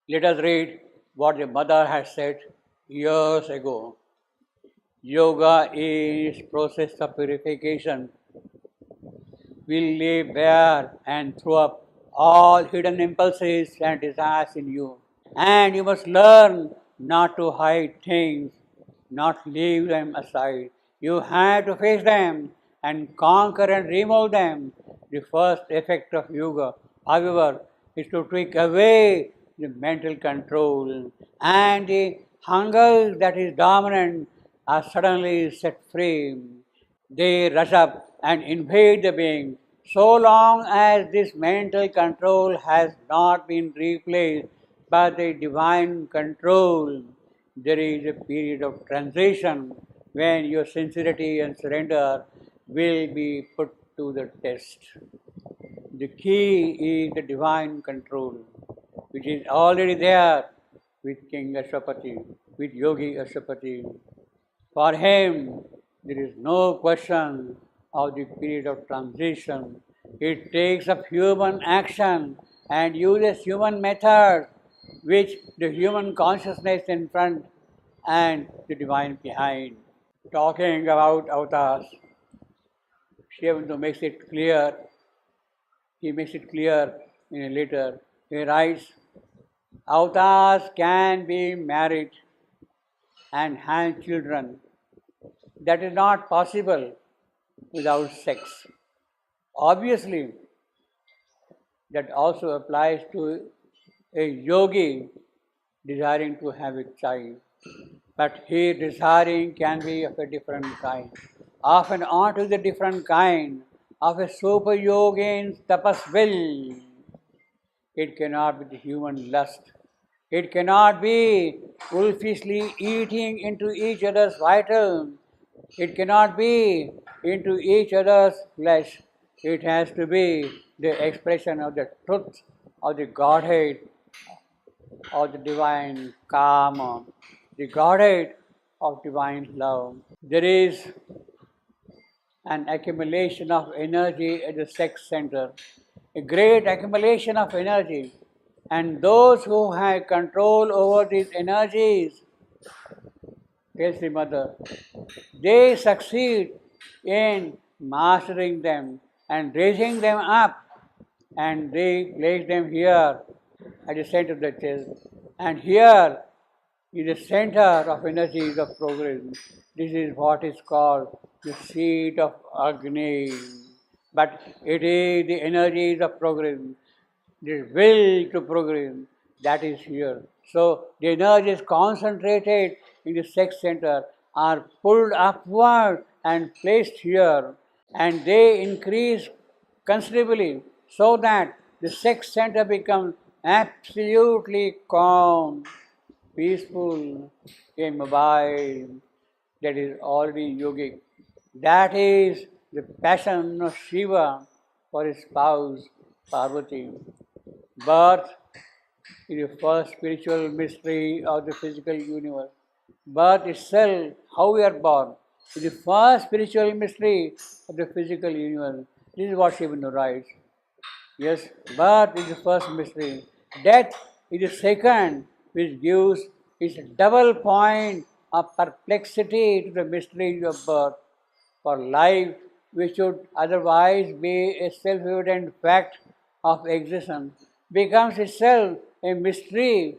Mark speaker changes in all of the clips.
Speaker 1: Let us read what the mother has said years ago. Yoga is process of purification. Will lay bare and throw up all hidden impulses and desires in you. And you must learn not to hide things, not leave them aside. You have to face them and conquer and remove them. The first effect of yoga, however, is to take away the mental control, and the hunger that is dominant are suddenly set free. They rush up and invade the being. So long as this mental control has not been replaced by the divine control, there is a period of transition when your sincerity and surrender will be put to the test. The key is the divine control, which is already there with King Ashwapati, with Yogi Ashwapati. For him, there is no question of the period of transition. It takes up human action and uses human methods, which the human consciousness in front and the divine behind. Talking about avatars, Shivananda makes it clear. He makes it clear in a letter. He writes, avatars can be married and have children. That is not possible without sex. Obviously, that also applies to a yogi desiring to have a child. But his desiring can be of a different kind. Of an altogether different kind, of a super yogin's tapas will. It cannot be the human lust. It cannot be wolfishly eating into each other's vital. It cannot be into each other's flesh. It has to be the expression of the truth of the Godhead, of the divine karma, the Godhead of divine love. There is an accumulation of energy at the sex center, a great accumulation of energy. And those who have control over these energies, tells the mother, they succeed in mastering them and raising them up, and they place them here at the center of the chest. And here is the center of energies of progress. This is what is called the seat of Agni. But it is the energies of progress, the will to progress, that is here. So the energies concentrated in the sex center are pulled upward and placed here, and they increase considerably so that the sex center becomes absolutely calm, peaceful, immobile. That is already yogic. That is the passion of Shiva for his spouse Parvati. Birth is the first spiritual mystery of the physical universe. Birth itself, how we are born, is the first spiritual mystery of the physical universe. This is what Shiva writes. Yes, birth is the first mystery. Death is the second, which gives its double point of perplexity to the mystery of birth. For life, which should otherwise be a self-evident fact of existence, becomes itself a mystery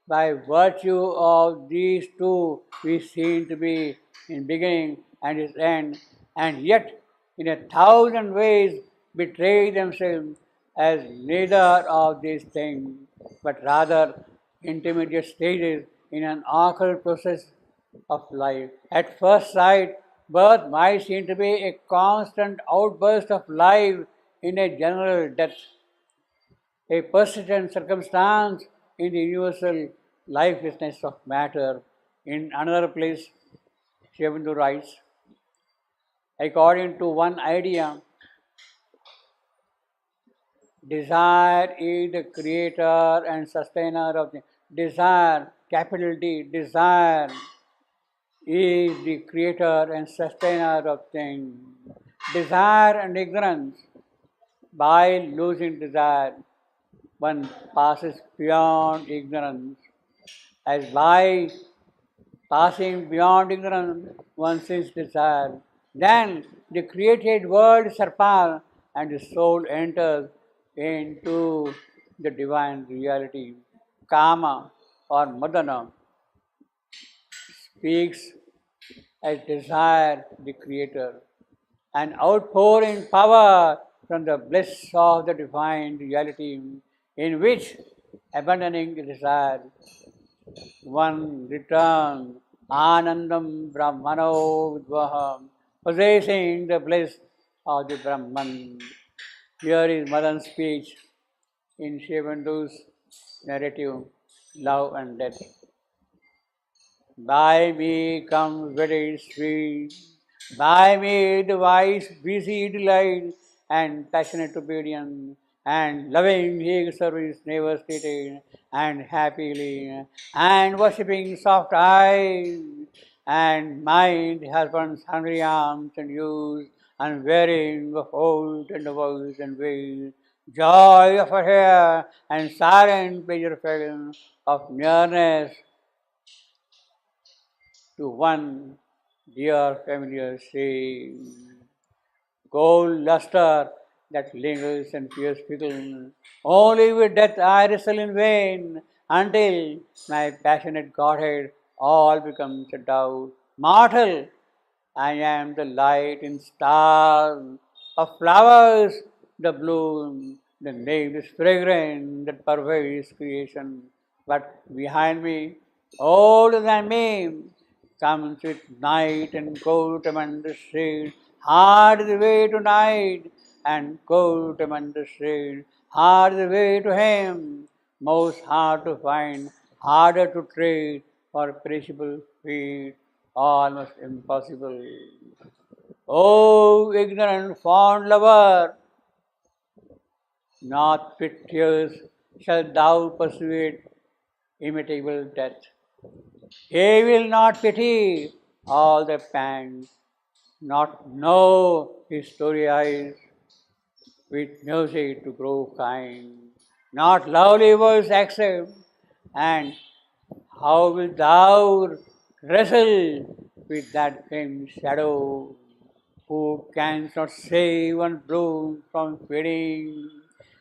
Speaker 1: by virtue of these two we seem to be in beginning and its end, and yet in a thousand ways betray themselves as neither of these things, but rather intermediate stages in an occult process of life. At first sight, birth might seem to be a constant outburst of life in a general death, a persistent circumstance in the universal lifelessness of matter. In another place, Shivandu writes, according to one idea, desire is the creator and sustainer of the desire, capital D, desire is the creator and sustainer of things. Desire and ignorance, by losing desire, one passes beyond ignorance. As by passing beyond ignorance, one sees desire. Then the created world surpasses and the soul enters into the divine reality. Kama or Madana speaks as desire the creator, an outpouring power from the bliss of the divine reality in which abandoning the desire one return Anandam Brahmano Vidvaham, possessing the bliss of the Brahman. Here is Madan's speech in Shivandu's narrative, Love and Death. By me comes very sweet, by me the wise, busy delight, and passionate obedience, and loving his service never stated, and happily, and worshipping soft eyes, and mind husband's hungry arms and use, and wearing of old and voice and ways, joy of her hair, and silent pleasure felt of nearness to one dear familiar shame. Gold luster that lingers and fears fickle. Only with death I wrestle in vain until my passionate Godhead all becomes a doubt. Mortal, I am the light in stars of flowers, the bloom, the nameless fragrance that pervades creation. But behind me, older than me, comes with night and cold tremendous shade. Hard is the way to night and cold tremendous shade. Hard is the way to him, most hard to find, harder to trade for perishable feet, almost impossible. O ignorant fond lover, not with tears shalt thou persuade imitable death. He will not pity all the pangs, not know his story eyes with music to grow kind, not lovely words accept, and how wilt thou wrestle with that famed shadow who cannot save one bloom from fading?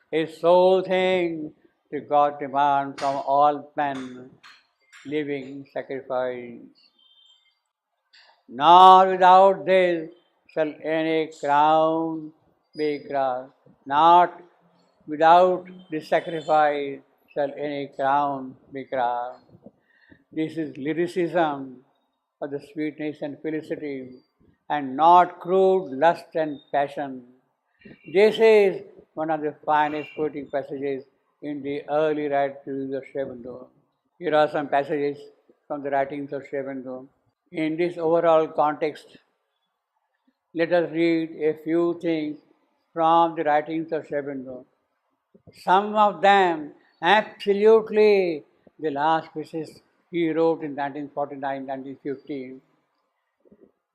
Speaker 1: His sole thing the God demands from all men, living sacrifice. Nor without this shall any crown be grasped. Not without this sacrifice shall any crown be grasped. This is lyricism of the sweetness and felicity, and not crude lust and passion. This is one of the finest poetic passages in the early writings of Sri Aurobindo. Here are some passages from the writings of Sri Aurobindo. In this overall context, let us read a few things from the writings of Sri Aurobindo. Some of them absolutely the last pieces he wrote in 1949-1950.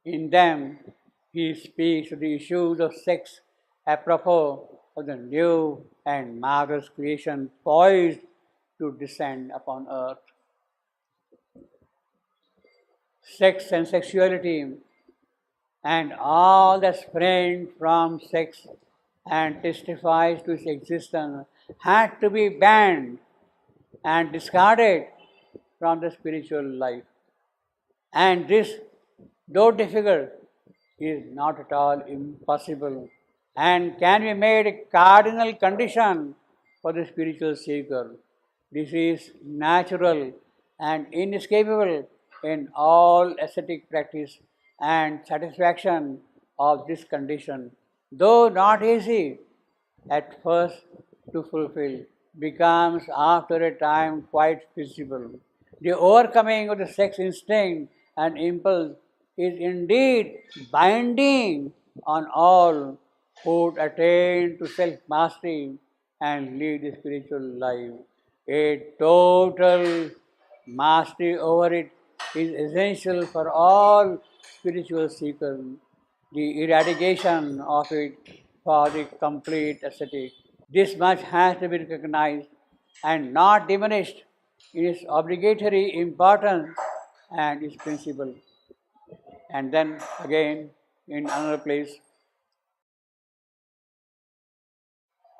Speaker 1: In them, he speaks of the issues of sex apropos of the new and marvelous creation poised to descend upon earth. Sex and sexuality and all that sprang from sex and testifies to its existence had to be banned and discarded from the spiritual life. And this, though difficult, is not at all impossible and can be made a cardinal condition for the spiritual seeker. This is natural and inescapable in all ascetic practice, and satisfaction of this condition, though not easy at first to fulfill, becomes after a time quite feasible. The overcoming of the sex instinct and impulse is indeed binding on all who would attain to self-mastery and lead a spiritual life. A total mastery over it is essential for all spiritual seekers. The eradication of it for the complete ascetic. This much has to be recognized and not diminished in its obligatory importance and its principle. And then again, in another place,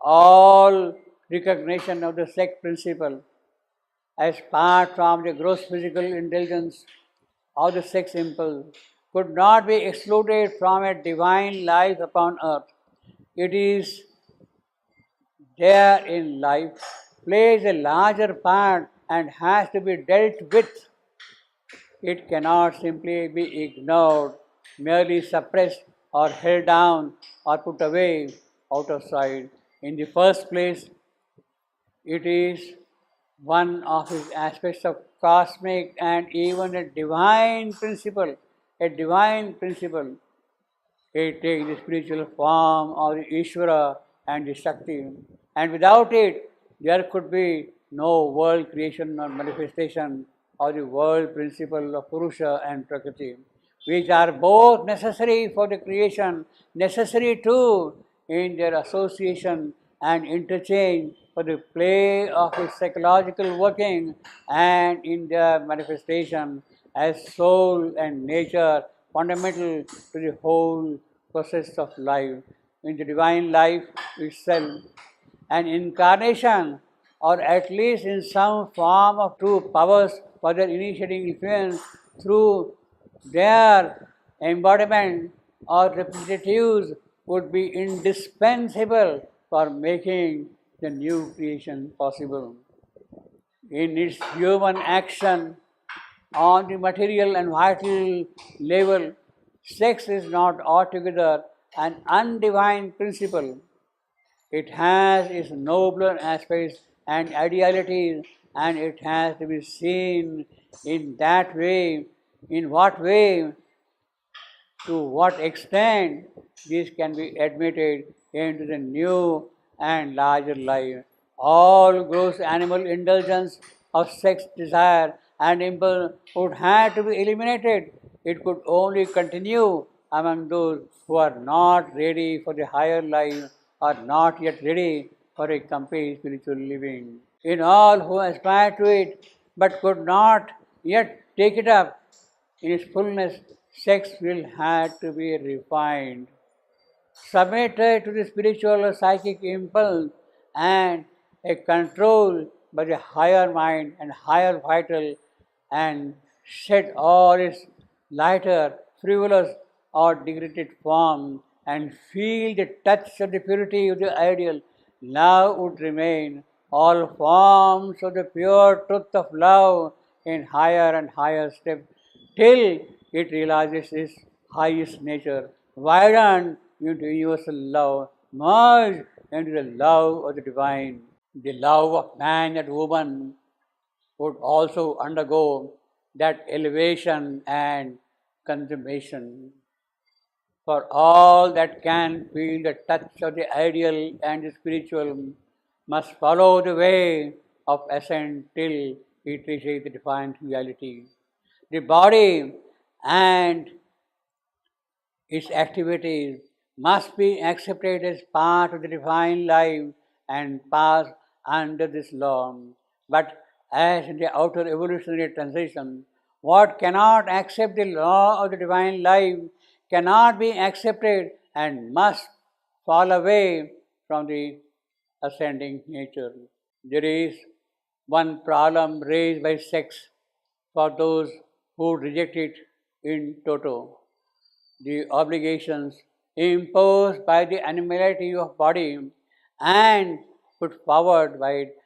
Speaker 1: all recognition of the sex principle as part from the gross physical intelligence of the sex impulse could not be excluded from a divine life upon earth. It is there in life, plays a larger part and has to be dealt with. It cannot simply be ignored, merely suppressed or held down or put away out of sight. In the first place, it is one of his aspects of cosmic and even a divine principle. A divine principle. It takes the spiritual form of the Ishvara and the Shakti, and without it, there could be no world creation or manifestation of the world principle of Purusha and Prakriti, which are both necessary for the creation, necessary too in their association and interchange for the play of its psychological working and in their manifestation as soul and nature fundamental to the whole process of life. In the divine life itself, an incarnation or at least in some form of true powers for their initiating influence through their embodiment or representatives would be indispensable for making the new creation possible. In its human action on the material and vital level, sex is not altogether an undivine principle. It has its nobler aspects and idealities, and it has to be seen in that way. In what way, to what extent this can be admitted into the new and larger life. All gross animal indulgence of sex desire and impulse would have to be eliminated. It could only continue among those who are not ready for the higher life or not yet ready for a complete spiritual living. In all who aspire to it but could not yet take it up, in its fullness, sex will have to be refined, submitted to the spiritual or psychic impulse, and a control by the higher mind and higher vital, and shed all its lighter, frivolous, or degraded form, and feel the touch of the purity of the ideal. Love would remain all forms of the pure truth of love in higher and higher steps till it realizes its highest nature, widened into universal love, merged into the love of the divine. The love of man and woman would also undergo that elevation and consummation. For all that can feel the touch of the ideal and the spiritual must follow the way of ascent till it reaches the divine reality. The body and its activities must be accepted as part of the divine life and pass under this law. But as in the outer evolutionary transition, what cannot accept the law of the divine life cannot be accepted and must fall away from the ascending nature. There is one problem raised by sex for those who reject it in toto. The obligations imposed by the animality of body and put forward by it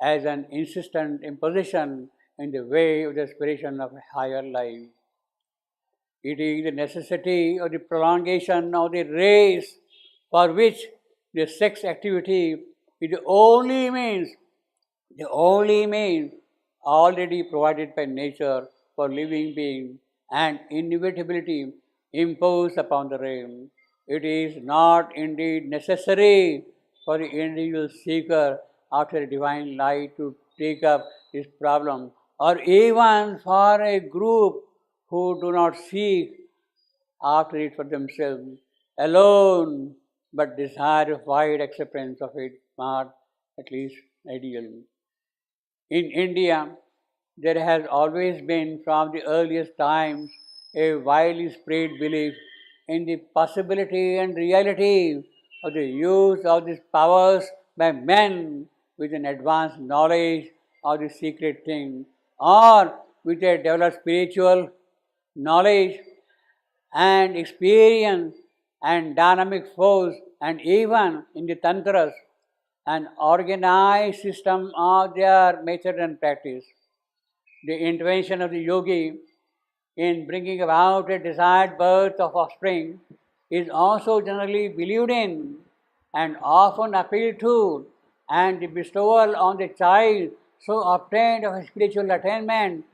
Speaker 1: as an insistent imposition in the way of the aspiration of a higher life. It is the necessity of the prolongation of the race for which the sex activity is the only means already provided by nature for living beings and inevitability imposed upon the realm. It is not indeed necessary for the individual seeker after a divine light to take up this problem, or even for a group who do not seek after it for themselves alone, but desire a wide acceptance of it, not at least ideal. In India, there has always been from the earliest times a widely spread belief in the possibility and reality of the use of these powers by men with an advanced knowledge of the secret thing or with a developed spiritual knowledge and experience and dynamic force, and even in the tantras, an organized system of their method and practice. The intervention of the yogi in bringing about a desired birth of offspring is also generally believed in and often appealed to, and the bestowal on the child so obtained of spiritual attainment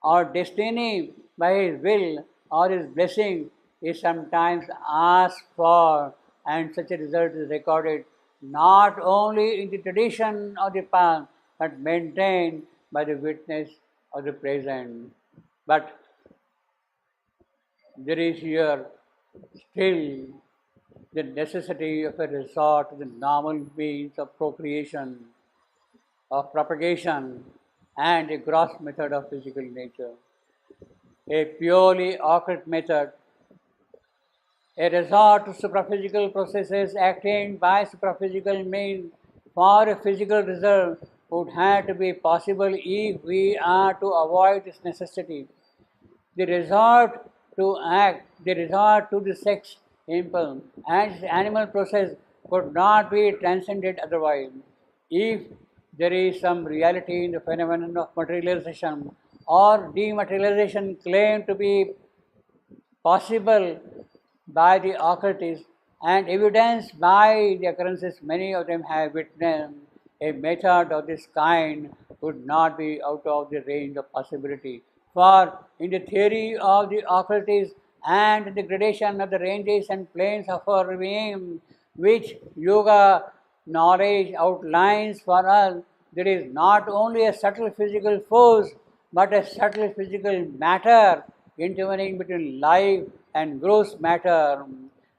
Speaker 1: or destiny by his will or his blessing is sometimes asked for, and such a result is recorded not only in the tradition of the past but maintained by the witness of the present. But there is here still the necessity of a resort to the normal means of procreation, of propagation, and a gross method of physical nature. A purely occult method, a resort to supraphysical processes acting by supraphysical means for a physical result would have to be possible if we are to avoid this necessity. The resort to act, the resort to the sex impulse and its animal process could not be transcended otherwise. If there is some reality in the phenomenon of materialization or dematerialization claimed to be possible by the occultists and evidenced by the occurrences many of them have witnessed, a method of this kind would not be out of the range of possibility. For in the theory of the occultists and the gradation of the ranges and planes of our being, which yoga knowledge outlines for us, there is not only a subtle physical force but a subtle physical matter intervening between life and gross matter,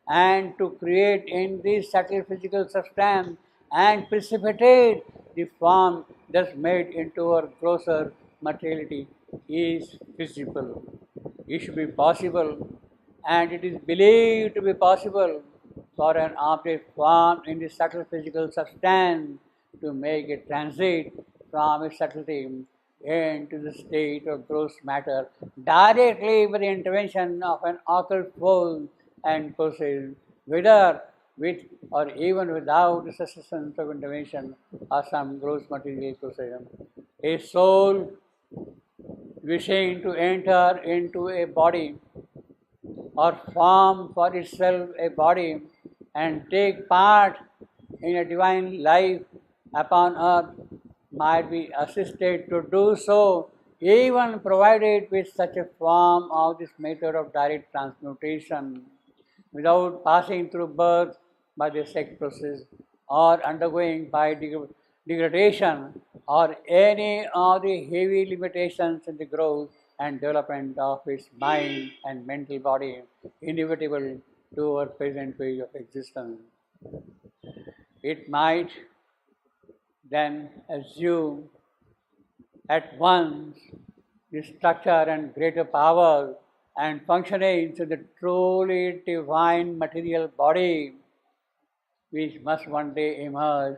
Speaker 1: and to create in this subtle physical substance and precipitate the form thus made into our grosser materiality is visible. It should be possible, and it is believed to be possible for an object formed in the subtle physical substance to make a transit from its subtlety into the state of gross matter directly by the intervention of an occult force and process, whether with or even without the assistance of intervention of some gross material process. A soul wishing to enter into a body or form for itself a body and take part in a divine life upon earth might be assisted to do so, even provided with such a form of this method of direct transmutation without passing through birth by the sex process or undergoing by degradation or any of the heavy limitations in the growth and development of its mind and mental body inevitable to our present way of existence. It might then assume at once the structure and greater power and functioning to the truly divine material body, which must one day emerge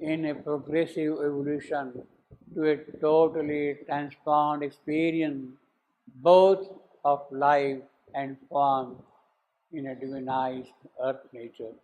Speaker 1: in a progressive evolution to a totally transformed experience, both of life and form in a divinized earth nature.